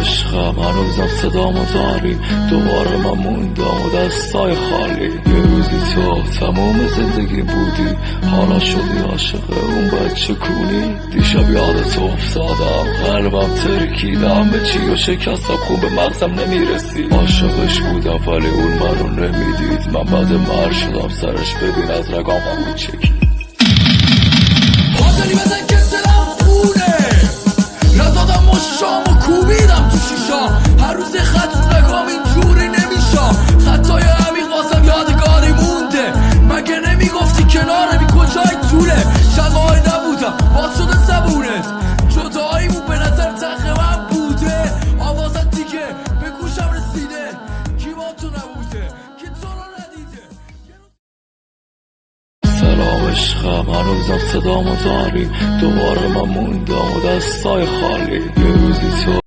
عشقم هنوزم صدامو داری، دوباره من موندم و دستای خالی. یه روزی تو تمام زندگی بودی، حالا شدی عاشق اون بچه کونی. دیشب یادت افتادم، قلبم ترکیدم به چی و شکستم، خوب به مغزم نمیرسی. عاشقش بودم ولی اون منو نمیدید، من بعد مر شدم سرش ببین از رگام خون چکید. حاضری بزن که دلم خونه، ندادم مشام و کوبیدم تو شیشا. هر روز خط رو نگام اینجوری نمیشا، خطای همین قاسم یادگاری مونده. مگه نمیگفتی کنارمی کجای طوله؟ شقای نبودم باز شده زبونت، جداییمون به نظر تخ من بوده. آوازت دیگه به گوشم رسیده، کی با تو نبوده که تو رو ندیده. سلام عشقم هنوزم صدامو داری، دوباره من موندم و دستای خالی. یه روزی تو